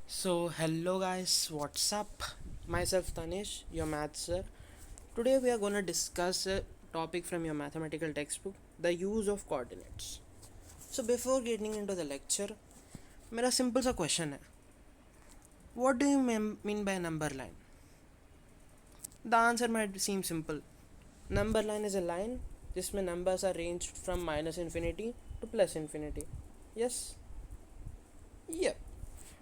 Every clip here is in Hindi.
Hello guys, what's up? Myself Tanish, your math sir. Today we are going to discuss a topic from your mathematical textbook, the use of coordinates. So before getting into the lecture, मेरा simple सा question है. What do you mean by number line? The answer might seem simple. Number line is a line जिसमें numbers are ranged from minus infinity to plus infinity. Yes? Yeah.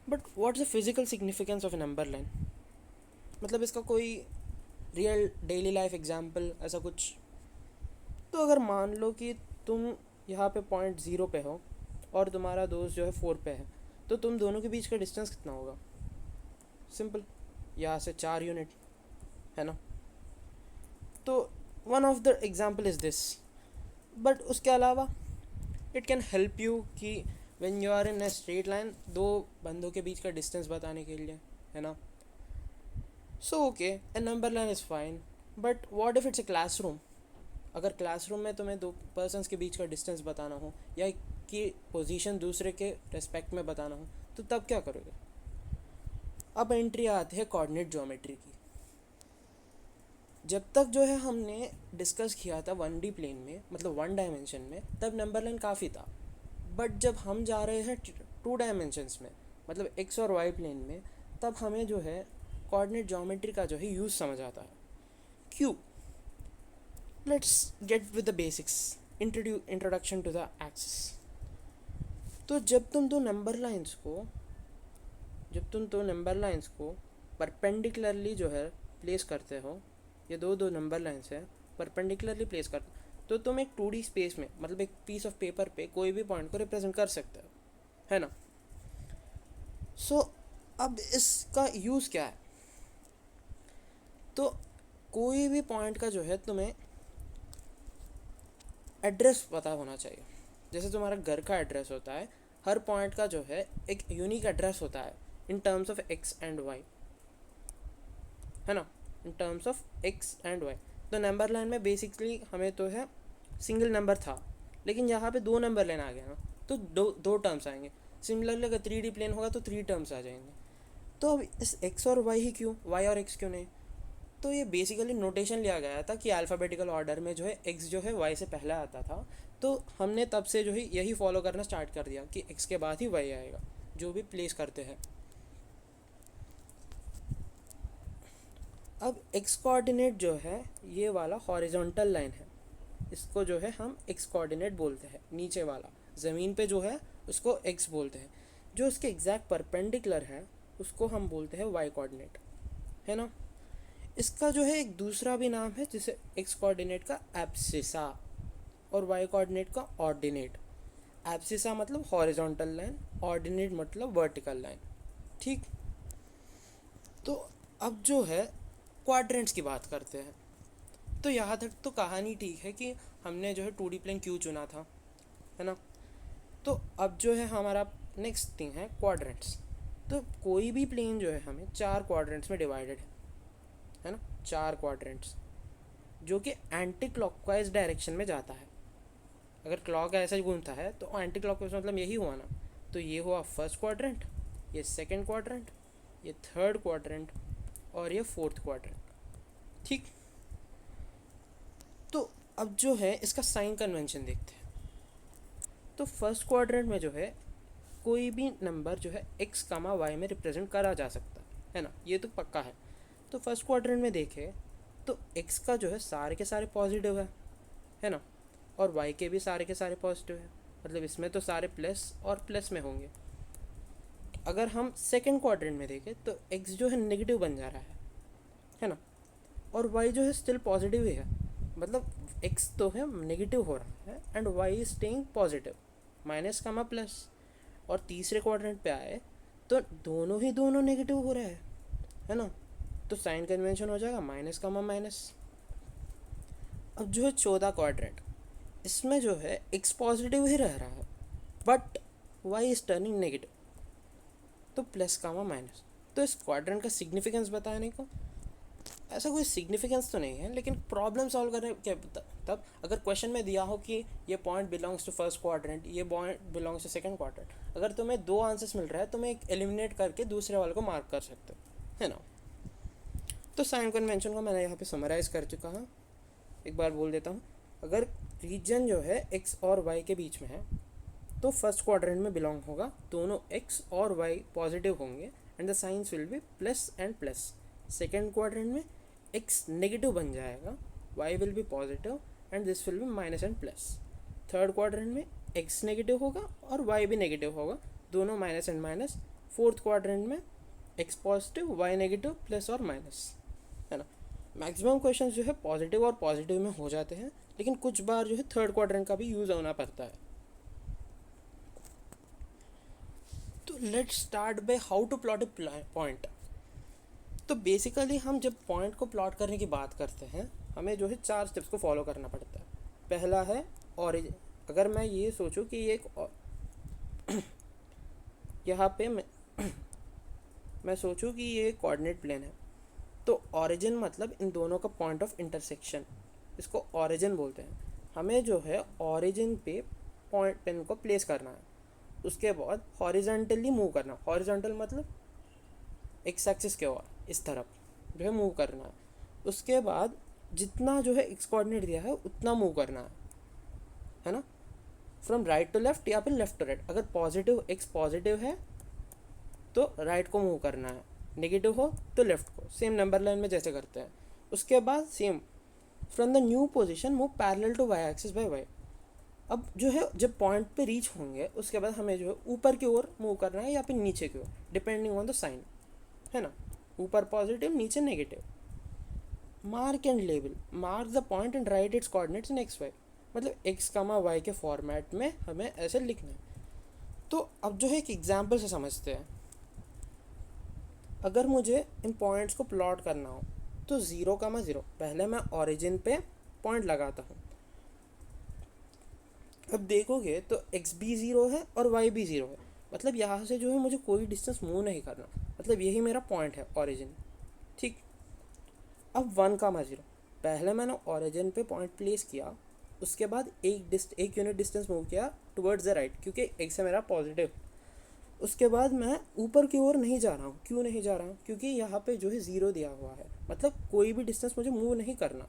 But what's the physical significance of a number line? मतलब इसका कोई रियल डेली लाइफ एग्जाम्पल ऐसा कुछ? तो अगर मान लो कि तुम यहाँ पे पॉइंट ज़ीरो पे हो और तुम्हारा दोस्त जो है फोर पे है, तो तुम दोनों के बीच का डिस्टेंस कितना होगा? सिंपल, यहाँ से 4 यूनिट, है ना? तो one of the example is this. But उसके अलावा इट कैन हेल्प यू कि when you are in a straight line, दो बंदों के बीच का डिस्टेंस बताने के लिए, है ना? So okay, A number line is fine. But what if it's a classroom? अगर क्लासरूम में तुम्हें दो पर्सनस के बीच का डिस्टेंस बताना हो या कि पोजीशन दूसरे के रेस्पेक्ट में बताना हो, तो तब क्या करोगे? अब एंट्री आती है कोऑर्डिनेट ज्योमेट्री की. जब तक जो है हमने डिस्कस किया था 1D प्लेन में, मतलब 1 डायमेंशन में, तब नंबर लाइन काफ़ी था. बट जब हम जा रहे हैं 2 डायमेंशंस में, मतलब एक्स और वाई प्लेन में, तब हमें जो है कोऑर्डिनेट ज्योमेट्री का जो है यूज़ समझ आता है. क्यों? Let's get with the basics. Introduction to the axis. तो जब तुम दो नंबर लाइंस को परपेंडिकुलरली जो है प्लेस करते हो, ये दो दो नंबर लाइंस है परपेंडिकुलरली प्लेस करते हो, तो तुम एक 2D स्पेस में, मतलब एक पीस ऑफ पेपर पे कोई भी पॉइंट को रिप्रेजेंट कर सकते हो, है ना? सो अब इसका यूज़ क्या है? तो कोई भी पॉइंट का जो है तुम्हें एड्रेस पता होना चाहिए. जैसे तुम्हारा घर का एड्रेस होता है, हर पॉइंट का जो है एक यूनिक एड्रेस होता है in terms of X and Y, है ना? In terms of X and Y. तो नंबर लाइन में बेसिकली हमें तो है सिंगल नंबर था, लेकिन यहाँ पे दो नंबर लाइन आ गया ना, तो दो दो टर्म्स आएंगे. सिमिलरली अगर 3D प्लेन होगा तो 3 टर्म्स आ जाएंगे. तो अब इस एक्स और वाई ही क्यों, वाई और एक्स क्यों नहीं? तो ये बेसिकली नोटेशन लिया गया था कि अल्फ़ाबेटिकल ऑर्डर में जो है एक्स जो है वाई से पहले आता था, तो हमने तब से जो है यही फॉलो करना स्टार्ट कर दिया कि एक्स के बाद ही वाई आएगा जो भी प्लेस करते हैं. अब एक्स कोऑर्डिनेट जो है ये वाला हॉरिजॉन्टल लाइन है, इसको जो है हम एक्स कोऑर्डिनेट बोलते हैं. नीचे वाला ज़मीन पे जो है उसको एक्स बोलते हैं. जो उसके एग्जैक्ट परपेंडिकुलर है उसको हम बोलते हैं वाई कोऑर्डिनेट, है ना? इसका जो है एक दूसरा भी नाम है, जिसे एक्स कोऑर्डिनेट का एब्सिसा और वाई कोऑर्डिनेट का ऑर्डिनेट. एब्सिसा मतलब हॉरिजॉन्टल लाइन, ऑर्डिनेट मतलब वर्टिकल लाइन. ठीक. तो अब जो है क्वाड्रेंट्स की बात करते हैं. तो यहाँ तक तो कहानी ठीक है कि हमने जो है 2D प्लेन क्यों चुना था, है ना? तो अब जो है हमारा नेक्स्ट थिंग है क्वाड्रेंट्स. तो कोई भी प्लेन जो है हमें 4 क्वाड्रेंट्स में डिवाइडेड है ना? 4 क्वाड्रेंट्स जो कि एंटी क्लॉकवाइज डायरेक्शन में जाता है. अगर क्लॉक ऐसा ही घूमता है तो एंटी क्लॉकवाइज मतलब यही हुआ ना. तो ये हुआ फर्स्ट क्वाड्रेंट, ये सेकंड क्वाड्रेंट, ये थर्ड क्वाड्रेंट और ये फोर्थ क्वाड्रेंट. ठीक. तो अब जो है इसका साइन कन्वेंशन देखते हैं. तो फर्स्ट क्वाड्रेंट में जो है कोई भी नंबर जो है एक्स कामा वाई में रिप्रेजेंट करा जा सकता है ना? ये तो पक्का है. तो फर्स्ट क्वाड्रेंट में देखें तो एक्स का जो है सारे के सारे पॉजिटिव है ना? और वाई के भी सारे के सारे पॉजिटिव है, मतलब इसमें तो सारे प्लस और प्लस में होंगे. अगर हम सेकंड क्वाड्रेंट में देखें तो एक्स जो है नेगेटिव बन जा रहा है ना? और वाई जो है स्टिल पॉजिटिव ही है, मतलब एक्स तो है नेगेटिव हो रहा है and Y is staying positive, minus comma plus. और तीसरे क्वाड्रेंट पे आए तो दोनों नेगेटिव हो रहे हैं, है ना? तो साइन कन्वेंशन हो जाएगा माइनस कामा माइनस. अब जो है चौथा क्वाड्रेंट, इसमें जो है एक्स पॉजिटिव ही रह रहा है but why is turning negative, तो प्लस कामा माइनस. तो इस क्वाड्रेंट का सिग्निफिकेंस बताने को ऐसा कोई सिग्निफिकेंस तो नहीं है, लेकिन प्रॉब्लम सॉल्व करने के अगर क्वेश्चन में दिया हो कि ये point belongs to first quadrant, ये point belongs to second quadrant, अगर तुम्हें दो आंसर्स मिल रहा है, तुम्हें एक एलिमिनेट करके दूसरे वाले को मार्क कर सकते हो, है ना। तो साइन कन्वेंशन को मैंने यहाँ पे समराइज़ कर चुका हूँ, एक बार बोल देता हूँ। अगर रीजन जो है एक्स और वाई के बीच में है तो फर्स्ट क्वाड्रेंट में बिलोंग होगा, दोनों एक्स और वाई पॉजिटिव होंगे and the signs will be plus and plus. Second quadrant में एक्स नेगेटिव बन जाएगा, Y will be positive and this will be minus and plus. Third quadrant में एक्स नेगेटिव होगा और वाई भी नेगेटिव होगा, दोनों minus and minus. Fourth quadrant में X positive Y negative plus और माइनस, है ना। मैक्सिमम क्वेश्चन जो है पॉजिटिव और पॉजिटिव में हो जाते हैं, लेकिन कुछ बार जो है थर्ड क्वाड्रेंट का भी यूज़ होना पड़ता है। तो let's start by how to plot a point. तो बेसिकली हम जब पॉइंट को प्लॉट करने की बात करते हैं, हमें जो है 4 स्टेप्स को फॉलो करना पड़ता है। पहला है ऑरिजिन। अगर मैं ये सोचूं कि ये एक यहाँ पे मैं सोचूं कि ये एक कोऑर्डिनेट प्लेन है, तो ऑरिजिन मतलब इन दोनों का पॉइंट ऑफ इंटरसेक्शन, इसको ऑरिजिन बोलते हैं। हमें जो है ऑरिजिन पे पॉइंट पेन को प्लेस करना है, उसके बाद हॉरिजॉन्टली मूव करना। हॉरिजॉन्टल मतलब एक्स एक्सिस के ओर इस तरफ जो है मूव करना है। उसके बाद जितना जो है एक्स कोऑर्डिनेट दिया है उतना मूव करना है ना, फ्रॉम राइट टू लेफ्ट या फिर लेफ्ट टू राइट। अगर पॉजिटिव एक्स पॉजिटिव है तो राइट को मूव करना है, नेगेटिव हो तो लेफ्ट को, सेम नंबर लाइन में जैसे करते हैं। उसके बाद same from the new position move parallel to Y axis by Y. अब जो है जब पॉइंट पे रीच होंगे उसके बाद हमें जो है ऊपर की ओर मूव करना है या फिर नीचे की ओर, डिपेंडिंग ऑन द साइन, है ना। ऊपर पॉजिटिव नीचे negative. Mark and label. Mark the point and write its coordinates in X Y. मतलब एक्स कामा वाई के फॉर्मेट में हमें ऐसे लिखना है। तो अब जो है एक एग्जाम्पल से समझते हैं। अगर मुझे इन पॉइंट्स को प्लॉट करना हो तो 0,0 पहले मैं ओरिजिन पे पॉइंट लगाता हूँ। अब देखोगे तो एक्स भी 0 है और वाई भी 0 है, मतलब यहाँ से जो है मुझे कोई डिस्टेंस मूव नहीं करना, मतलब यही मेरा पॉइंट है ओरिजिन, ठीक। अब 1,0 पहले मैंने ओरिजिन पे पॉइंट प्लेस किया, उसके बाद एक यूनिट डिस्टेंस मूव किया टुवर्ड्स द राइट, क्योंकि एक्स है मेरा पॉजिटिव। उसके बाद मैं ऊपर की ओर नहीं जा रहा हूँ। क्यों नहीं जा रहा हूँ? क्योंकि यहाँ पे जो है 0 दिया हुआ है, मतलब कोई भी डिस्टेंस मुझे मूव नहीं करना।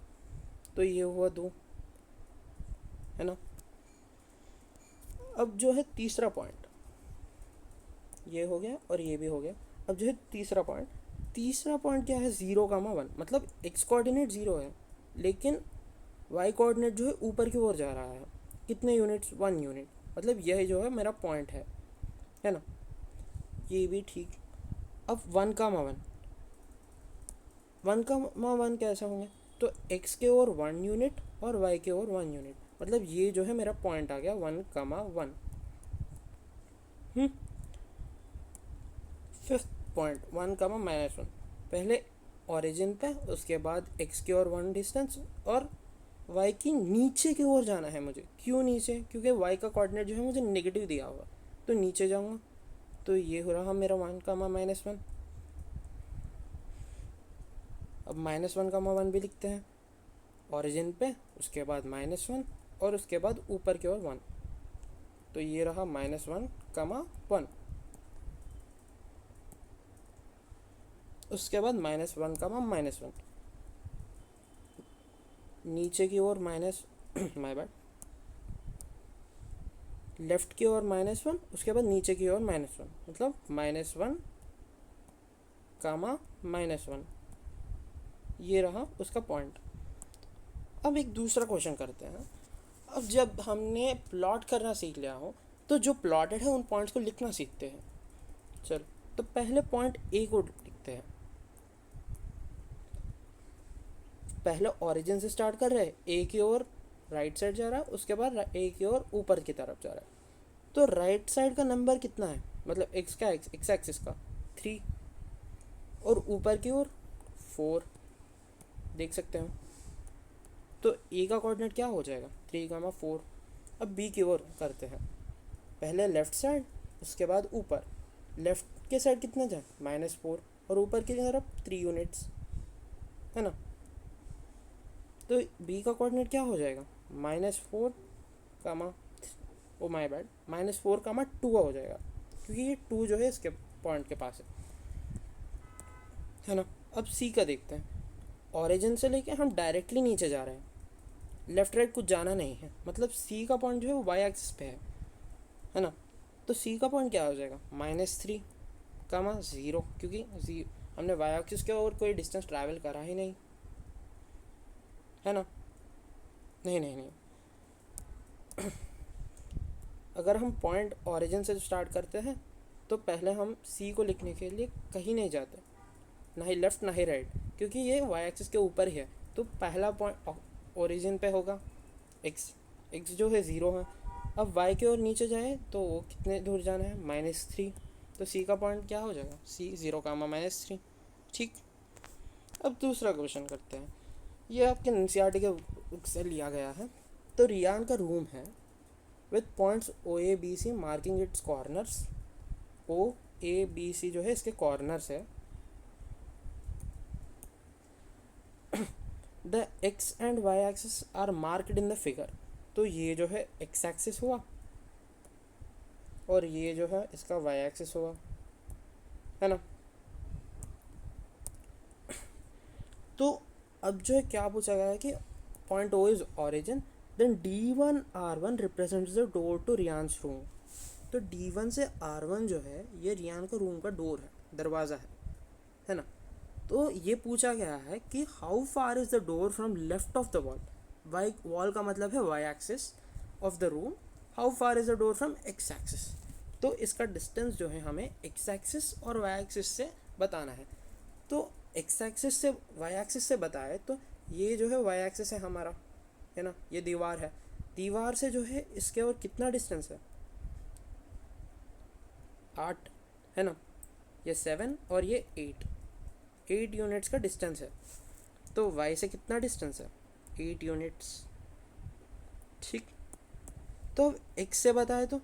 तो ये हुआ 2, है ना। अब जो है तीसरा पॉइंट, ये हो गया और ये भी हो गया। अब जो है तीसरा पॉइंट क्या है? 0,1, मतलब एक्स कोऑर्डिनेट 0 है लेकिन वाई कोऑर्डिनेट जो है ऊपर की ओर जा रहा है। कितने यूनिट्स? 1 यूनिट, मतलब यह जो है मेरा पॉइंट है ना। ये भी ठीक। अब 1,1 कैसे होंगे? तो x के ओर 1 यूनिट और y के ओर 1 यूनिट, मतलब ये जो है मेरा पॉइंट आ गया 1,1। फिफ्थ पॉइंट 1,-1, पहले ओरिजिन पे, उसके बाद x की ओर 1 डिस्टेंस और y की नीचे की ओर जाना है मुझे। क्यों नीचे? क्योंकि y का कोऑर्डिनेट जो है मुझे नेगेटिव दिया हुआ, तो नीचे जाऊँगा। तो ये हो रहा मेरा 1,-1। अब -1,1 भी लिखते हैं ओरिजिन पे, उसके बाद -1 और उसके बाद ऊपर की ओर 1, तो ये रहा -1,1। उसके बाद -1,-1, नीचे की ओर माइनस माय बैड, लेफ्ट की ओर -1, उसके बाद नीचे की ओर -1, मतलब -1,-1, ये रहा उसका पॉइंट। अब एक दूसरा क्वेश्चन करते हैं। अब जब हमने प्लॉट करना सीख लिया हो तो जो प्लॉटेड है उन पॉइंट्स को लिखना सीखते हैं। चलो, तो पहले पॉइंट ए को लिखते हैं। पहले ओरिजिन से स्टार्ट कर रहे हैं, ए की ओर राइट साइड जा रहा है, उसके बाद ए की ओर ऊपर की तरफ जा रहा है। तो राइट साइड का नंबर कितना है? मतलब एक्स का एक्स एक्सिस का 3 और ऊपर की ओर 4, देख सकते हो। तो ए का कोऑर्डिनेट क्या हो जाएगा? 3,4। अब बी की ओर करते हैं, पहले लेफ्ट साइड, उसके बाद ऊपर। लेफ्ट के साइड कितना जाए? -4 और ऊपर की तरफ 3 यूनिट्स, है ना। तो बी का कोऑर्डिनेट क्या हो जाएगा? -4, ओ माय बैड, -4,2 हो जाएगा। क्योंकि ये 2 जो है इसके पॉइंट के पास है ना। अब सी का देखते हैं। ओरिजिन से लेके हम डायरेक्टली नीचे जा रहे हैं, लेफ्ट राइट कुछ जाना नहीं है, मतलब सी का पॉइंट जो है वो वाई एक्सिस पे है ना। तो सी का पॉइंट क्या हो जाएगा, -3 कामा 0, क्योंकि हमने वाई एक्सिस के और कोई डिस्टेंस ट्रैवल करा ही नहीं है ना। नहीं नहीं नहीं, अगर हम पॉइंट ओरिजिन से स्टार्ट करते हैं तो पहले हम सी को लिखने के लिए कहीं नहीं जाते, ना ही लेफ़्ट ना ही राइट, क्योंकि ये वाई एक्सिस के ऊपर ही है। तो पहला पॉइंट ओरिजिन पे होगा, एक्स जो है 0 है। अब वाई की ओर नीचे जाए तो वो कितने दूर जाना है, -3। तो सी का पॉइंट क्या हो जाएगा, सी 0 कामा -3। ठीक, अब दूसरा क्वेश्चन करते हैं। ये आपके एनसीईआरटी के बुक से लिया गया है। तो रियान का रूम है with points O A B C marking its corners. O A B C जो है इसके कॉर्नर्स है। The X and Y axis are marked in the figure. तो ये जो है एक्स एक्सिस हुआ और ये जो है इसका वाई एक्सिस हुआ, है ना। तो अब जो है क्या पूछा गया है कि point O is origin, then D1 R1 represents the door to Riyan's room. तो D1 से R1 जो है ये रियान का रूम का डोर है, दरवाज़ा है ना। तो ये पूछा गया है कि how far is the door from left of the wall. Y wall का मतलब है Y axis of the room, how far is the door from X axis. तो इसका डिस्टेंस जो है हमें एक्स एक्सिस और वाई एक्सिस से बताना है। तो एक्स एक्सिस से वाई एक्सिस से बताए तो ये जो है वाई एक्सिस है हमारा, है ना। ये दीवार है, दीवार से जो है इसके और कितना डिस्टेंस है, 8 है ना। ये 7 और ये 8 यूनिट्स का डिस्टेंस है। तो y से कितना डिस्टेंस है, 8 यूनिट्स। ठीक, तो x से बताए तो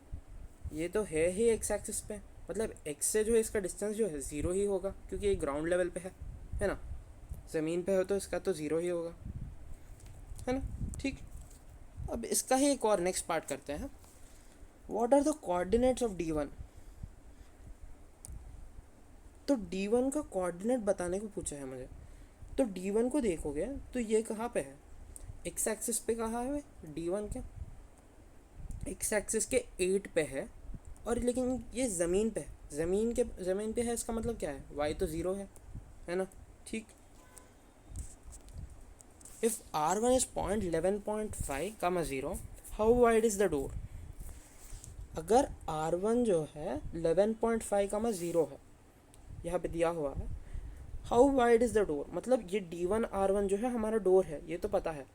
ये तो है ही x एक्सिस पे, मतलब x से जो है इसका डिस्टेंस जो है 0 ही होगा, क्योंकि ये ग्राउंड लेवल पे है ना। ज़मीन पे हो तो इसका तो 0 ही होगा, है ना। ठीक, अब इसका ही एक और नेक्स्ट पार्ट करते हैं। What are the coordinates of D1। तो D1 का कोऑर्डिनेट बताने को पूछा है मुझे। तो D1 को देखोगे तो ये कहाँ पे है, एक्स एक्सिस पे कहाँ है D1 के, एक्स एक्सिस के 8 पे है। और लेकिन ये ज़मीन पे है, ज़मीन पे है, इसका मतलब क्या है, y तो 0 है ना। ठीक, if R1 is point 11.5 comma 0, how wide is the door. अगर R1 जो है 11.5 कामा 0 है, यहाँ पे दिया हुआ है, how wide is the door, मतलब ये D1 R1 जो है हमारा डोर है, ये तो पता है।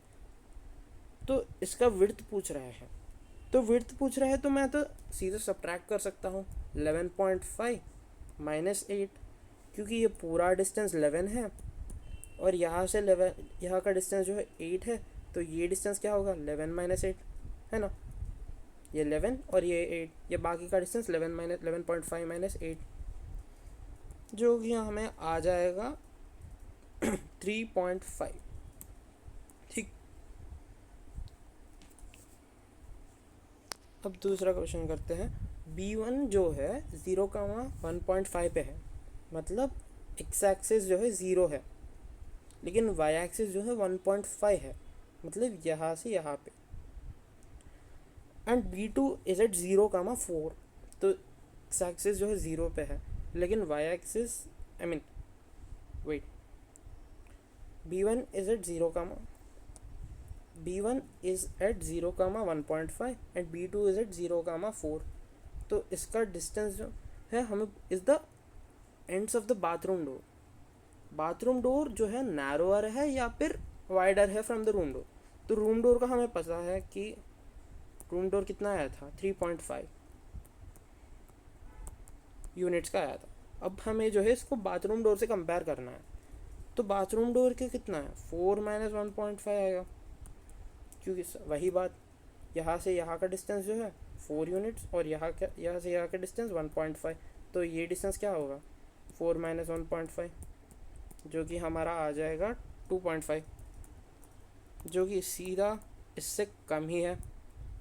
तो इसका विड्थ पूछ रहा है, तो विड्थ पूछ रहा है तो मैं तो सीधे सब्ट्रैक्ट कर सकता हूँ 11.5 -8, क्योंकि ये पूरा डिस्टेंस 11 है और यहाँ से 11, यहाँ का डिस्टेंस जो है 8 है। तो ये डिस्टेंस क्या होगा, 11 - 8 है ना। ये 11 और ये 8, ये बाकी का डिस्टेंस 11.5 - 8, जो कि हमें आ जाएगा 3.5। ठीक, अब दूसरा क्वेश्चन करते हैं। B1 जो है 0,1.5 पे है, मतलब एक्स एक्सिस जो है 0 है, लेकिन वाई एक्सिस जो है 1.5 है, मतलब यहाँ से यहाँ पे। And B2 is at 0,4। तो एक्स एक्सिस जो है 0 पे है, लेकिन y axis wait, B1 is at 0,1.5 and B2 is at 0,4। तो इसका डिस्टेंस जो है हमें is the ends of the bathroom door. Bathroom door जो है नैरोअर है या फिर वाइडर है फ्रॉम द रूम डोर। तो रूम डोर का हमें पता है कि रूम डोर कितना आया था, 3.5 यूनिट्स का आया था। अब हमें जो है इसको बाथरूम डोर से कंपेयर करना है। तो बाथरूम डोर के कितना है, 4 - 1.5 आएगा, क्योंकि वही बात, यहाँ से यहाँ का डिस्टेंस जो है 4 यूनिट्स और यहाँ से यहाँ का डिस्टेंस 1.5। तो ये डिस्टेंस क्या होगा, 4 - 1.5, जो कि हमारा आ जाएगा 2.5, जो कि सीधा इससे कम ही है,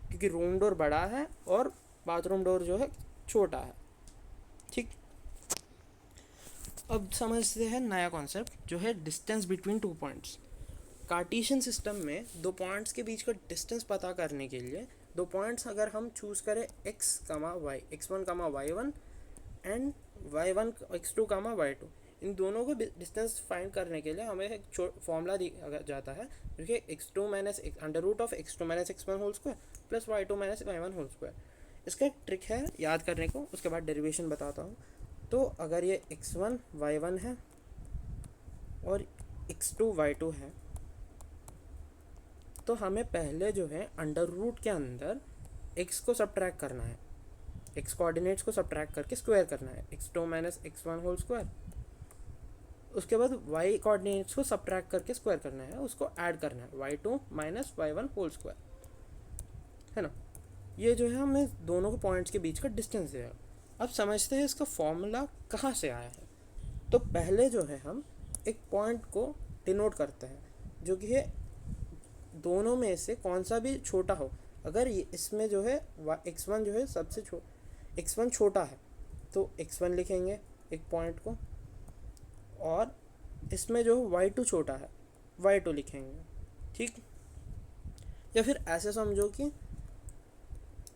क्योंकि रूम डोर बड़ा है और बाथरूम डोर जो है छोटा है। अब समझते हैं नया कॉन्सेप्ट जो है distance between two points. Cartesian system में दो पॉइंट्स के बीच का डिस्टेंस पता करने के लिए दो पॉइंट्स अगर हम चूज़ करें x कमा वाई, x1 कमा y1 एंड y1 x2 कमा y2, इन दोनों को डिस्टेंस फाइंड करने के लिए हमें एक फॉर्मूला दिया जाता है जो कि x2 minus under root of x2 minus x1 whole square plus y2 minus y1 whole square. इसका एक ट्रिक है याद करने को, उसके बाद डेरिवेशन बताता हूँ। तो अगर ये x1 y1 है और x2 y2 है, तो हमें पहले जो है अंडर रूट के अंदर x को सब्ट्रैक्ट करना है, x कोऑर्डिनेट्स को सब्ट्रैक्ट करके स्क्वायर करना है, x2 minus x1 whole square. उसके बाद y कोऑर्डिनेट्स को सब्ट्रैक्ट करके स्क्वायर करना है, उसको ऐड करना है, y2 minus y1 whole square, है ना। ये जो है हमें दोनों के पॉइंट्स के बीच का डिस्टेंस है। अब समझते हैं इसका फॉर्मूला कहाँ से आया है। तो पहले जो है हम एक पॉइंट को डिनोट करते हैं जो कि है दोनों में से कौन सा भी छोटा हो। अगर ये इसमें जो है x1 जो है सबसे x1 छोटा है तो x1 लिखेंगे एक पॉइंट को, और इसमें जो y2 छोटा है y2 लिखेंगे, ठीक। या फिर ऐसे समझो कि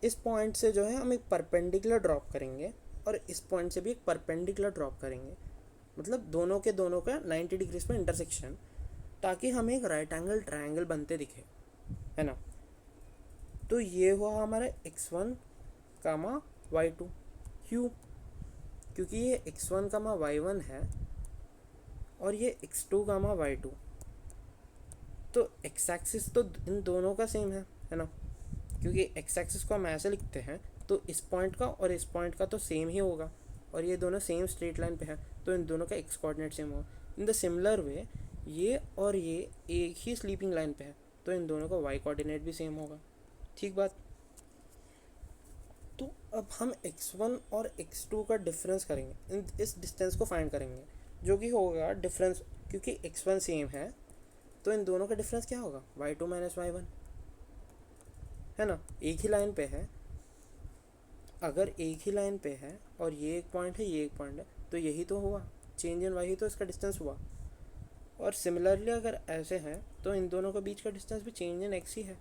इस पॉइंट से जो है हम एक परपेंडिकुलर ड्रॉप करेंगे और इस पॉइंट से भी एक परपेंडिकुलर ड्रॉप करेंगे, मतलब दोनों का 90 डिग्रीज में इंटरसेक्शन, ताकि हमें एक राइट एंगल ट्रायंगल बनते दिखे, है ना। तो ये हुआ हमारा x1 कामा y2। क्योंकि ये x1 कामा y1 है और ये x2 कामा y2, तो x एक्सिस तो इन दोनों का सेम है ना। क्योंकि x एक्सिस को हम ऐसे लिखते हैं तो इस पॉइंट का और इस पॉइंट का तो सेम ही होगा, और ये दोनों सेम स्ट्रेट लाइन पे है तो इन दोनों का x कोऑर्डिनेट सेम होगा। इन द सिमिलर वे ये और ये एक ही स्लीपिंग लाइन पे है तो इन दोनों का y कोऑर्डिनेट भी सेम होगा, ठीक बात। तो अब हम x1 और x2 का डिफरेंस करेंगे, इस डिस्टेंस को फाइंड करेंगे जो कि होगा डिफरेंस, क्योंकि x1 सेम है तो इन दोनों का डिफरेंस क्या होगा, y2 माइनस y1, है ना। एक ही लाइन पे है, अगर एक ही लाइन पे है और ये एक पॉइंट है ये एक पॉइंट है तो यही तो हुआ चेंज इन y, तो इसका डिस्टेंस हुआ। और सिमिलरली अगर ऐसे हैं तो इन दोनों के बीच का डिस्टेंस भी चेंज इन x ही है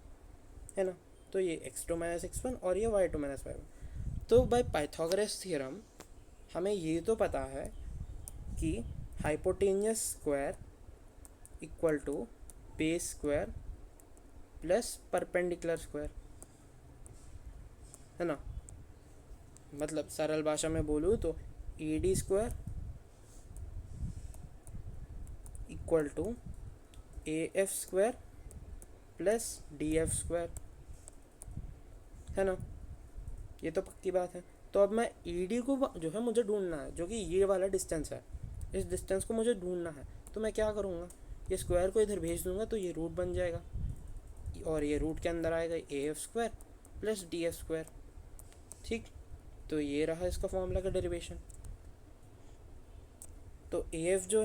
ना। तो ये x2 माइनस x1 और ये y2 माइनस y1। तो बाय पाइथागोरस थ्योरम हमें ये तो पता है कि hypotenuse square equal to base square plus perpendicular square, है ना। मतलब सरल भाषा में बोलूँ तो AD square equal to AF square plus DF square, है ना। ये तो पक्की बात है। तो अब मैं ED को जो है मुझे ढूंढना है, जो कि ये वाला डिस्टेंस है, इस डिस्टेंस को मुझे ढूंढना है। तो मैं क्या करूँगा, ये स्क्वायर को इधर भेज दूंगा तो ये रूट बन जाएगा, और ये रूट के अंदर आएगा AF square plus DF square, ठीक। तो ये रहा इसका फॉर्मूला का डेरिवेशन। तो AF जो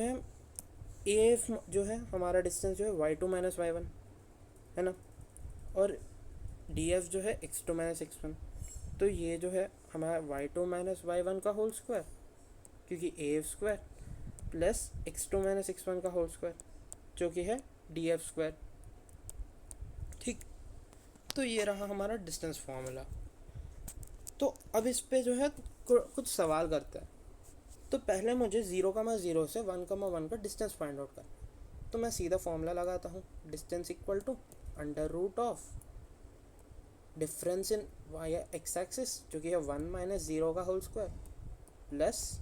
है हमारा डिस्टेंस जो है y2 माइनस y1, है ना, और DF जो है x2 माइनस x1। तो ये जो है हमारा y2 माइनस y1 का होल स्क्वायर, क्योंकि AF square plus x2 minus x1 का होल स्क्वायर जो कि है DF स्क्वायर, ठीक। तो ये रहा हमारा डिस्टेंस फार्मूला। तो अब इस पे जो है कुछ सवाल करते हैं। तो पहले मुझे 0,0 से 1,1 का डिस्टेंस फाइंड आउट करना। तो मैं सीधा फॉर्मूला लगाता हूँ, distance equal to under root of difference in y x axis जो कि है 1 माइनस 0 का whole square plus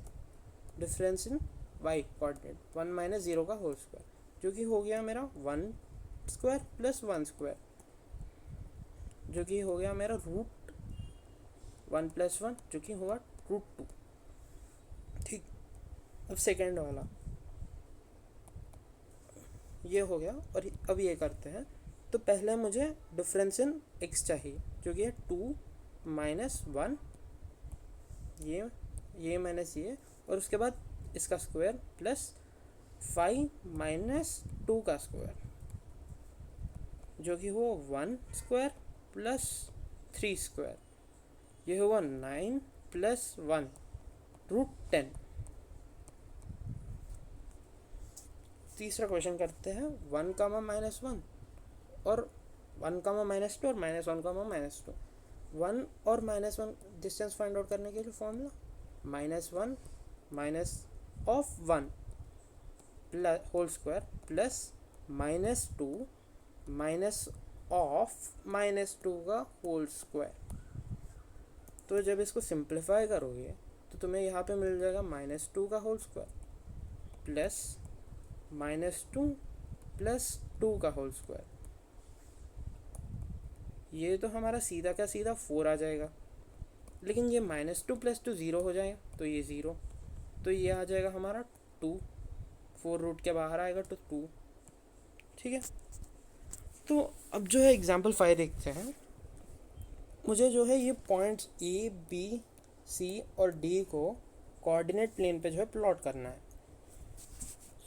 difference in y coordinate 1 minus 0 का होल स्क्वायर जो कि हो गया मेरा 1 स्क्वायर प्लस 1 स्क्वायर जो कि हो गया मेरा रूट 1 प्लस 1 जो कि होगा रूट 2, ठीक। अब सेकेंड वाला ये हो गया, और अब ये करते हैं। तो पहले मुझे डिफरेंस इन x चाहिए जो कि है 2 माइनस 1, ये माइनस ये, और उसके बाद इसका स्क्वायर प्लस 5 माइनस 2 का स्क्वायर जो कि हो 1 स्क्वायर प्लस 3 स्क्वायर, ये होगा 9 प्लस 1 रूट 10, तीसरा क्वेश्चन करते हैं 1, और 1, -2 और -1, -2। 1 और -1 डिस्टेंस फाइंड आउट करने के लिए formula -1 minus of 1 plus whole square plus -2 minus of -2 का होल स्क्वायर। तो जब इसको सिंप्लीफाई करोगे तो तुम्हें यहाँ पे मिल जाएगा -2 का होल स्क्वायर प्लस -2 प्लस 2 का होल स्क्वायर। ये तो हमारा सीधा का सीधा 4 आ जाएगा, लेकिन ये -2 + 2 0 हो जाएगा, तो ये 0, तो ये आ जाएगा हमारा 2। 4 रूट के बाहर आएगा तो 2। ठीक है, तो अब जो है एग्जाम्पल 5 देखते हैं। मुझे जो है ये पॉइंट्स ए बी सी और डी को कोऑर्डिनेट प्लेन पे जो है प्लॉट करना है।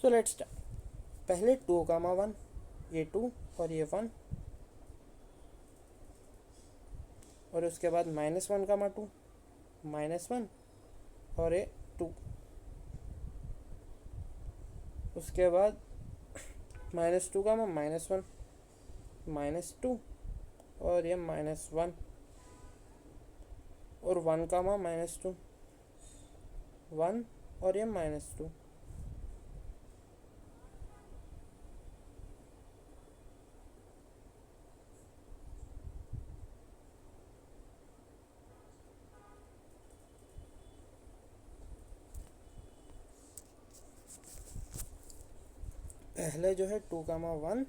So let's start. पहले 2, 1, ये 2 और ये 1, और उसके बाद -1, 2, -1 और ये 2, उसके बाद -2, -1, -2 और ये -1 और 1, -2, 1 और ये -2। पहले जो है 2, 1,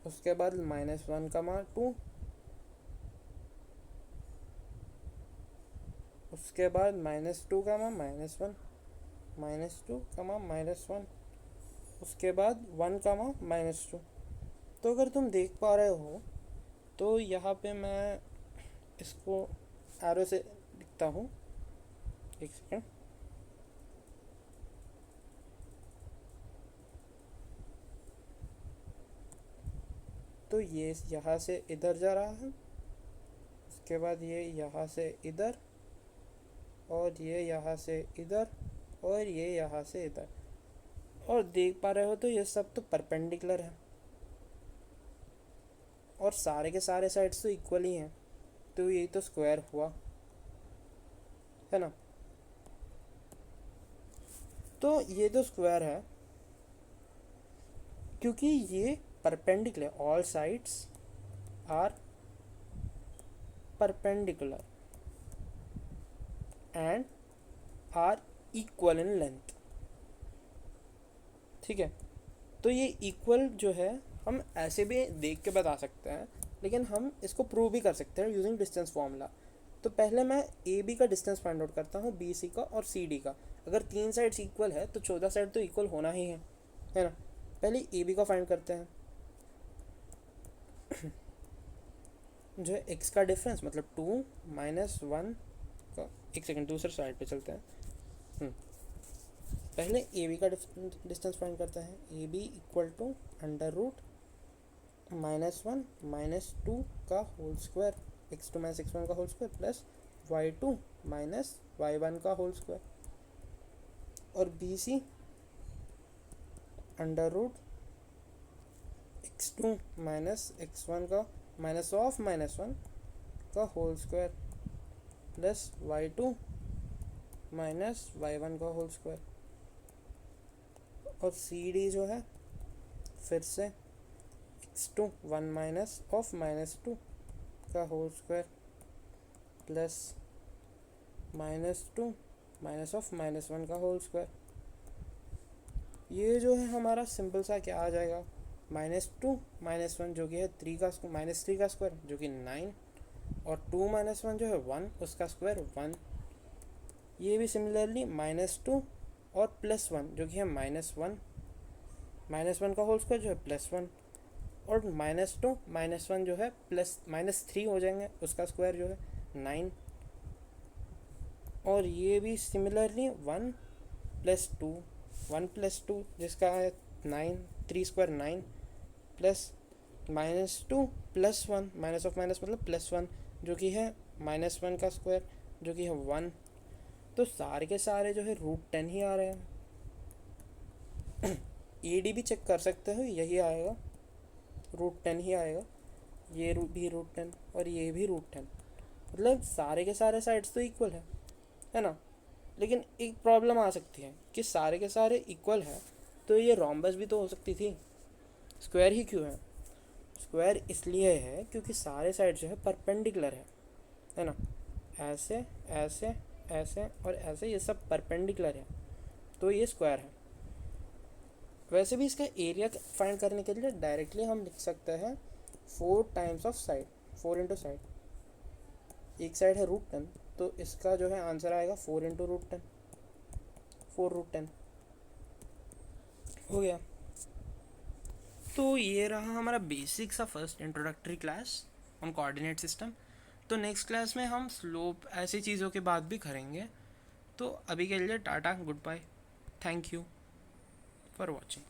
उसके बाद -1, 2, उसके बाद -2, -1, -2, -1, उसके बाद 1, -2। तो अगर तुम देख पा रहे हो तो यहाँ पे मैं इसको एरो से लिखता हूँ। एक सेकेंड। तो ये यहाँ से इधर जा रहा है, उसके बाद ये यहाँ से इधर, और ये यहाँ से इधर, और ये यहाँ से इधर। और देख पा रहे हो तो ये सब तो परपेंडिकुलर है, और सारे के सारे साइड्स तो इक्वल ही हैं, तो ये तो स्क्वायर हुआ है ना। तो ये तो स्क्वायर है क्योंकि ये perpendicular, all sides are perpendicular and are equal in length. ठीक है, तो ये इक्वल जो है हम ऐसे भी देख के बता सकते हैं, लेकिन हम इसको प्रूव भी कर सकते हैं यूजिंग डिस्टेंस फार्मूला। तो पहले मैं ए बी का डिस्टेंस फाइंड आउट करता हूँ, बी सी का और सी डी का। अगर 3 साइड्स इक्वल है तो 14 साइड तो इक्वल होना ही है ना। पहले ए बी का फाइंड करते हैं। जो है एक्स का डिफरेंस मतलब 2 -1 का, एक सेकेंड दूसरे साइड पे चलते हैं। पहले ए बी का डिस्टेंस फाइंड करते हैं। ए बी इक्वल टू √-1 -2 का होल स्क्वायर, x2 - x1 का whole square plus y2 - y1 का होल स्क्वायर, और बी सी √x2 - x1 का -1 का whole square plus y2 - y1 का होल स्क्वायर, और सी डी जो है फिर से x2 -2 का होल स्क्वायर प्लस -2 -1 का होल स्क्वायर। ये जो है हमारा सिंपल सा क्या आ जाएगा, -2 -1 जो कि है 3 का -3 का स्क्वायर जो कि 9, और 2 - 1 जो है 1, उसका स्क्वायर 1। ये भी सिमिलरली -2 और +1 जो कि है -1, -1 का होल स्क्वायर जो है +1, और -2 -1 जो है -3 हो जाएंगे, उसका स्क्वायर जो है 9। और ये भी सिमिलरली 1 + 2, 1 + 2 जिसका है 9, 3 square 9, plus -2 +1, minus of minus मतलब +1 जो कि है -1 का स्क्वायर जो कि है 1। तो सारे के सारे जो है √10 ही आ रहे हैं। AD भी चेक कर सकते हो, यही आएगा, √10 ही आएगा, ये भी √10 और ये भी √10, मतलब सारे के सारे साइड्स तो इक्वल है ना। लेकिन एक प्रॉब्लम आ सकती है कि सारे के सारे इक्वल है तो ये रोम्बस भी तो हो सकती थी, स्क्वायर ही क्यों है? स्क्वायर इसलिए है क्योंकि सारे साइड जो है परपेंडिकुलर है ना। ऐसे ऐसे ऐसे और ऐसे ये सब परपेंडिकुलर है, तो ये स्क्वायर है। वैसे भी इसका एरिया फाइंड करने के लिए डायरेक्टली हम लिख सकते हैं 4 times of side, 4 into side. एक साइड है √10, तो इसका जो है आंसर आएगा 4 इंटू √10, 4√10 हो गया। तो ये रहा हमारा बेसिक सा first introductory class on coordinate system. तो नेक्स्ट क्लास में हम स्लोप ऐसी चीज़ों के बात भी करेंगे। तो अभी के लिए tata, good bye, thank you for watching.